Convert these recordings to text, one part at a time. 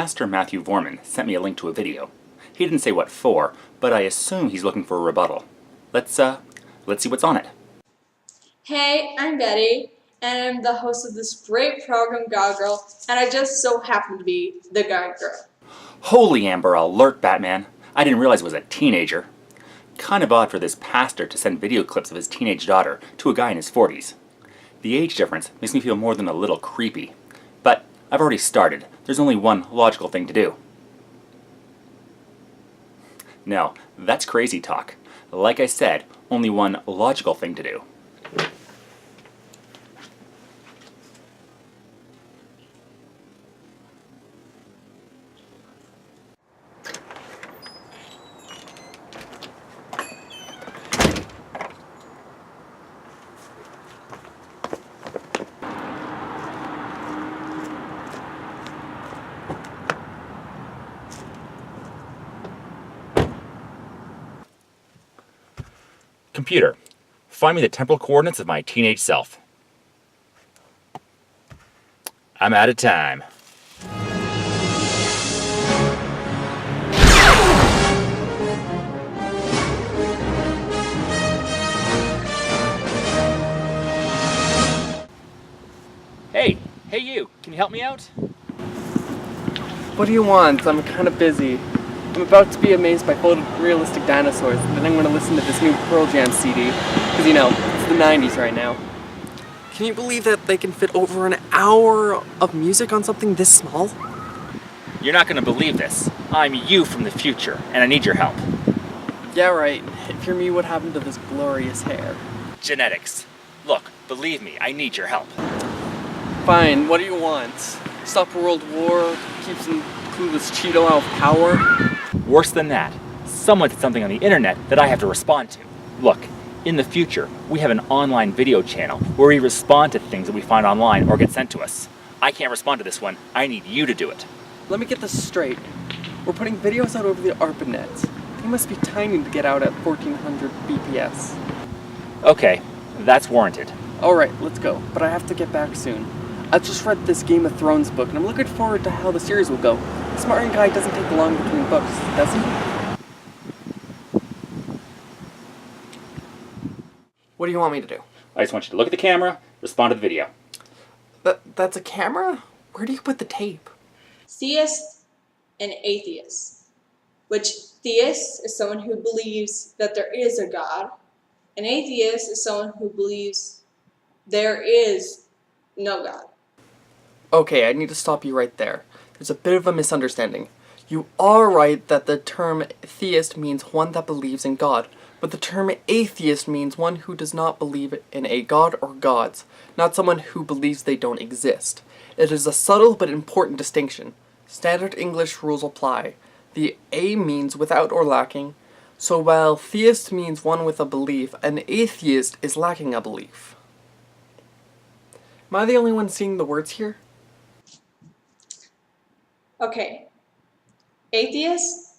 Pastor Matthew Vorman sent me a link to a video. He didn't say what for, but I assume he's looking for a rebuttal. Let's see what's on it. Hey, I'm Betty, and I'm the host of this great program, God Girl, and I just so happen to be the God Girl. Holy Amber Alert, Batman! I didn't realize it was a teenager. Kind of odd for this pastor to send video clips of his teenage daughter to a guy in his 40s. The age difference makes me feel more than a little creepy. But I've already started. There's only one logical thing to do. No, that's crazy talk. Like I said, only one logical thing to do. Computer, find me the temporal coordinates of my teenage self. I'm out of time. Hey you, can you help me out? What do you want? I'm kind of busy. I'm about to be amazed by photorealistic dinosaurs, and then I'm going to listen to this new Pearl Jam CD, because you know, it's the 90s right now. Can you believe that they can fit over an hour of music on something this small? You're not going to believe this. I'm you from the future, and I need your help. Yeah, right. If you're me, what happened to this glorious hair? Genetics. Look, believe me, I need your help. Fine, what do you want? Stop a world war? Keep some clueless Cheeto out of power? Worse than that, someone said something on the internet that I have to respond to. Look, in the future, we have an online video channel where we respond to things that we find online or get sent to us. I can't respond to this one. I need you to do it. Let me get this straight. We're putting videos out over the ARPANET. They must be tiny to get out at 1400 BPS. Okay, that's warranted. Alright, let's go. But I have to get back soon. I just read this Game of Thrones book, and I'm looking forward to how the series will go. The Smarting guy doesn't take long between books, does he? What do you want me to do? I just want you to look at the camera, respond to the video. That's a camera? Where do you put the tape? Theist and atheist. Which theist is someone who believes that there is a God, and atheist is someone who believes there is no God. Okay, I need to stop you right there. There's a bit of a misunderstanding. You are right that the term theist means one that believes in God, but the term atheist means one who does not believe in a god or gods, not someone who believes they don't exist. It is a subtle but important distinction. Standard English rules apply. The A means without or lacking, so while theist means one with a belief, an atheist is lacking a belief. Am I the only one seeing the words here? Okay, atheist,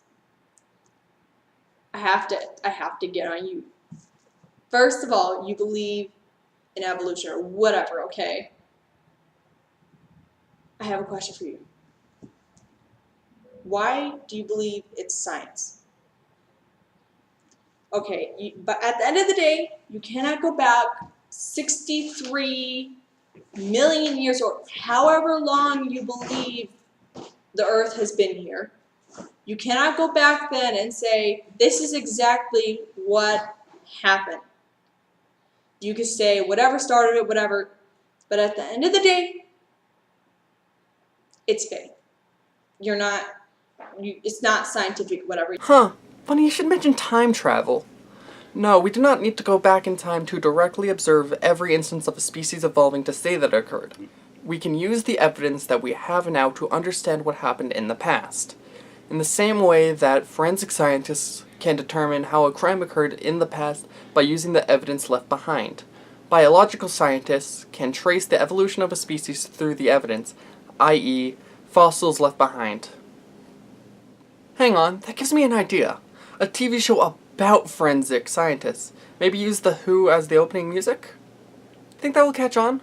I have to get on you. First of all, you believe in evolution or whatever, okay? I have a question for you. Why do you believe it's science? Okay, but at the end of the day, you cannot go back 63 million years or however long you believe the earth has been here. You cannot go back then and say, this is exactly what happened. You could say whatever started it, whatever, but at the end of the day, it's fake. It's not scientific, whatever. Huh, funny you should mention time travel. No, we do not need to go back in time to directly observe every instance of a species evolving to say that occurred. We can use the evidence that we have now to understand what happened in the past. In the same way that forensic scientists can determine how a crime occurred in the past by using the evidence left behind. Biological scientists can trace the evolution of a species through the evidence, i.e., fossils left behind. Hang on, that gives me an idea. A TV show about forensic scientists. Maybe use The Who as the opening music? Think that will catch on?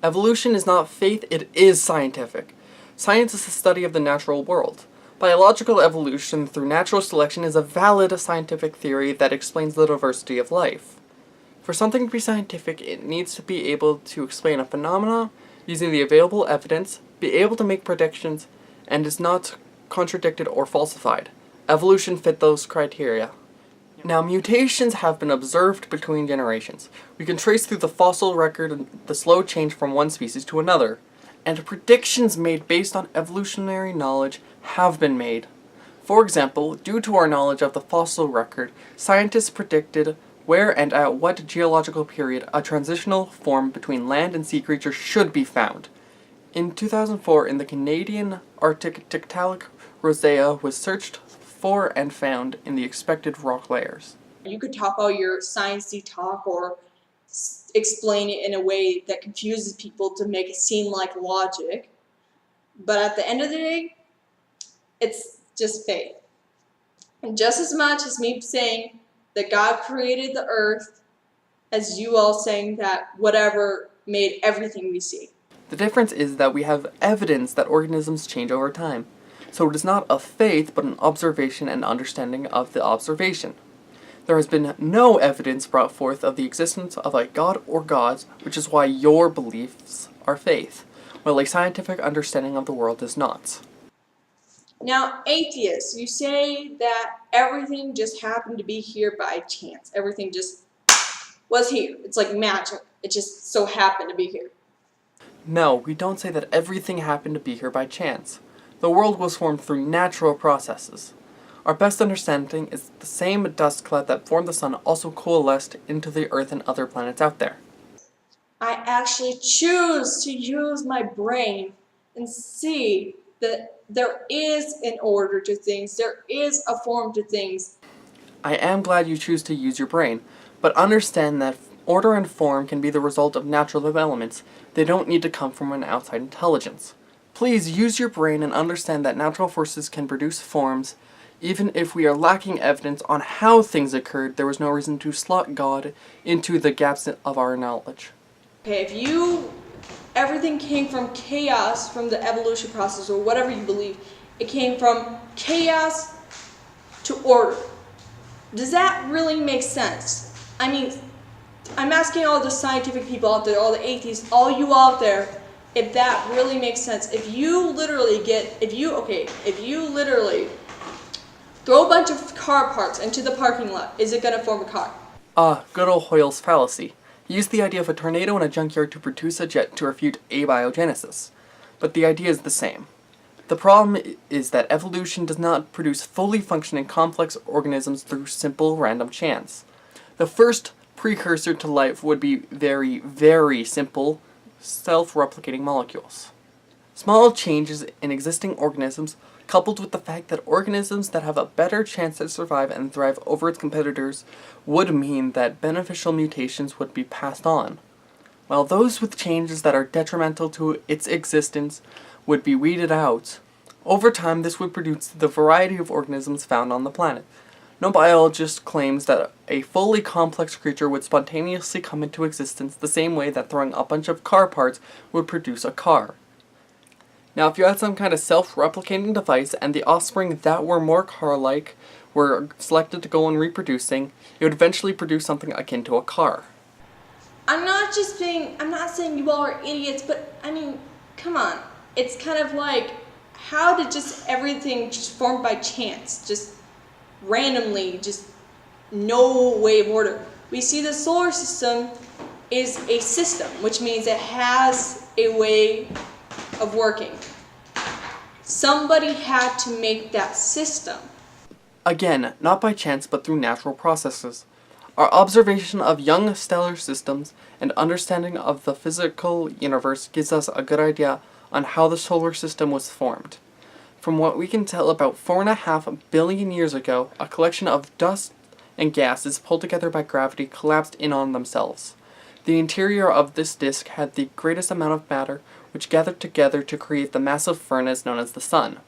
Evolution is not faith, it is scientific. Science is the study of the natural world. Biological evolution through natural selection is a valid scientific theory that explains the diversity of life. For something to be scientific, it needs to be able to explain a phenomena using the available evidence, be able to make predictions, and is not contradicted or falsified. Evolution fit those criteria. Now, mutations have been observed between generations. We can trace through the fossil record the slow change from one species to another, and predictions made based on evolutionary knowledge have been made. For example, due to our knowledge of the fossil record, scientists predicted where and at what geological period a transitional form between land and sea creatures should be found. In 2004, in the Canadian Arctic Tiktaalik rosea was searched for and found in the expected rock layers. You could talk all your sciencey talk or explain it in a way that confuses people to make it seem like logic, but at the end of the day, it's just faith. And just as much as me saying that God created the earth as you all saying that whatever made everything we see. The difference is that we have evidence that organisms change over time. So it is not a faith, but an observation and understanding of the observation. There has been no evidence brought forth of the existence of a god or gods, which is why your beliefs are faith, while a scientific understanding of the world is not. Now, atheists, you say that everything just happened to be here by chance. Everything just was here. It's like magic. It just so happened to be here. No, we don't say that everything happened to be here by chance. The world was formed through natural processes. Our best understanding is the same dust cloud that formed the sun also coalesced into the Earth and other planets out there. I actually choose to use my brain and see that there is an order to things, there is a form to things. I am glad you choose to use your brain, but understand that order and form can be the result of natural developments. They don't need to come from an outside intelligence. Please use your brain and understand that natural forces can produce forms. Even if we are lacking evidence on how things occurred, there was no reason to slot God into the gaps of our knowledge. Okay, if everything came from chaos, from the evolution process, or whatever you believe, it came from chaos to order. Does that really make sense? I mean, I'm asking all the scientific people out there, all the atheists, all you out there, if that really makes sense. If you literally throw a bunch of car parts into the parking lot, is it gonna form a car? Good old Hoyle's fallacy. He used the idea of a tornado in a junkyard to produce a jet to refute abiogenesis. But the idea is the same. The problem is that evolution does not produce fully functioning complex organisms through simple random chance. The first precursor to life would be very, very simple, self-replicating molecules. Small changes in existing organisms, coupled with the fact that organisms that have a better chance to survive and thrive over its competitors, would mean that beneficial mutations would be passed on, while those with changes that are detrimental to its existence would be weeded out. Over time, this would produce the variety of organisms found on the planet. No biologist claims that a fully complex creature would spontaneously come into existence the same way that throwing a bunch of car parts would produce a car. Now, if you had some kind of self-replicating device and the offspring that were more car-like were selected to go on reproducing, it would eventually produce something akin to a car. I'm not saying you all are idiots, but I mean, come on. It's kind of like, how did just everything just form by chance? Just randomly, just no way of order. We see the solar system is a system, which means it has a way of working. Somebody had to make that system. Again, not by chance, but through natural processes. Our observation of young stellar systems and understanding of the physical universe gives us a good idea on how the solar system was formed. From what we can tell, about 4.5 billion years ago, a collection of dust and gases pulled together by gravity collapsed in on themselves. The interior of this disk had the greatest amount of matter, which gathered together to create the massive furnace known as the sun.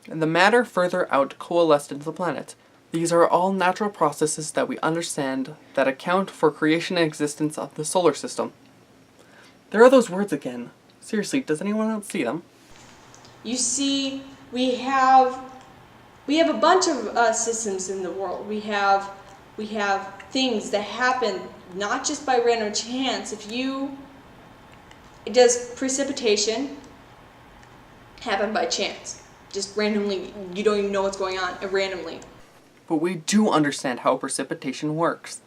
And the matter further out coalesced into the planet. These are all natural processes that we understand that account for creation and existence of the solar system. There are those words again. Seriously, does anyone else see them? You see, we have a bunch of systems in the world. We have things that happen not just by random chance. Does precipitation happen by chance? Just randomly, you don't even know what's going on, randomly. But we do understand how precipitation works.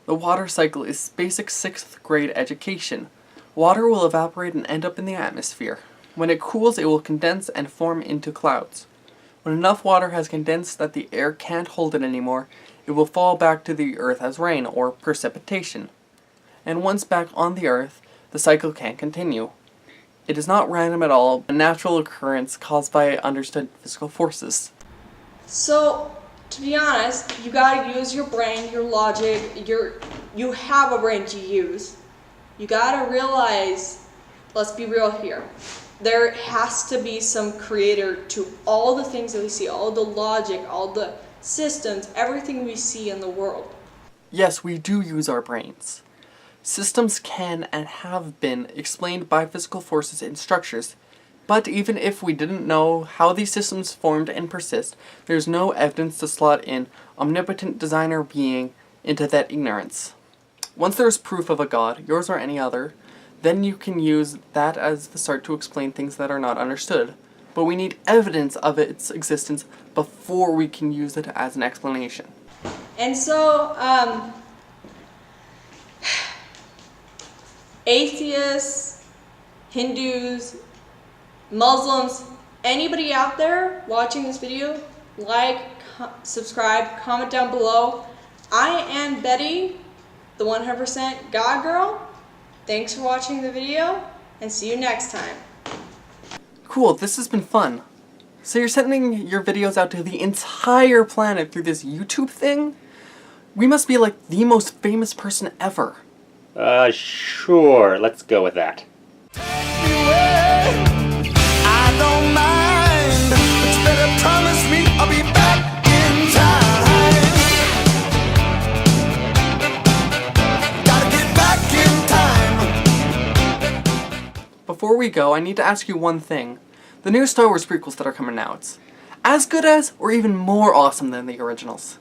The water cycle is basic 6th grade education. Water will evaporate and end up in the atmosphere. When it cools, it will condense and form into clouds. When enough water has condensed that the air can't hold it anymore, it will fall back to the earth as rain, or precipitation. And once back on the earth, the cycle can continue. It is not random at all, a natural occurrence caused by understood physical forces. So, to be honest, you gotta use your brain, your logic, you have a brain to use. You gotta realize, let's be real here, there has to be some creator to all the things that we see, all the logic, all the systems, everything we see in the world. Yes, we do use our brains. Systems can and have been explained by physical forces and structures, but even if we didn't know how these systems formed and persist, there's no evidence to slot in omnipotent designer being into that ignorance. Once there is proof of a god, yours or any other, then you can use that as the start to explain things that are not understood. But we need evidence of its existence before we can use it as an explanation. And so, atheists, Hindus, Muslims, anybody out there watching this video, subscribe, comment down below. I am Betty, the 100% God Girl. Thanks for watching the video, and see you next time. Cool, this has been fun. So you're sending your videos out to the entire planet through this YouTube thing? We must be like the most famous person ever. Sure, let's go with that. I don't mind, but you better promise me I'll be back in time. Gotta get back in time. Before we go, I need to ask you one thing. The new Star Wars prequels that are coming out, as good as or even more awesome than the originals?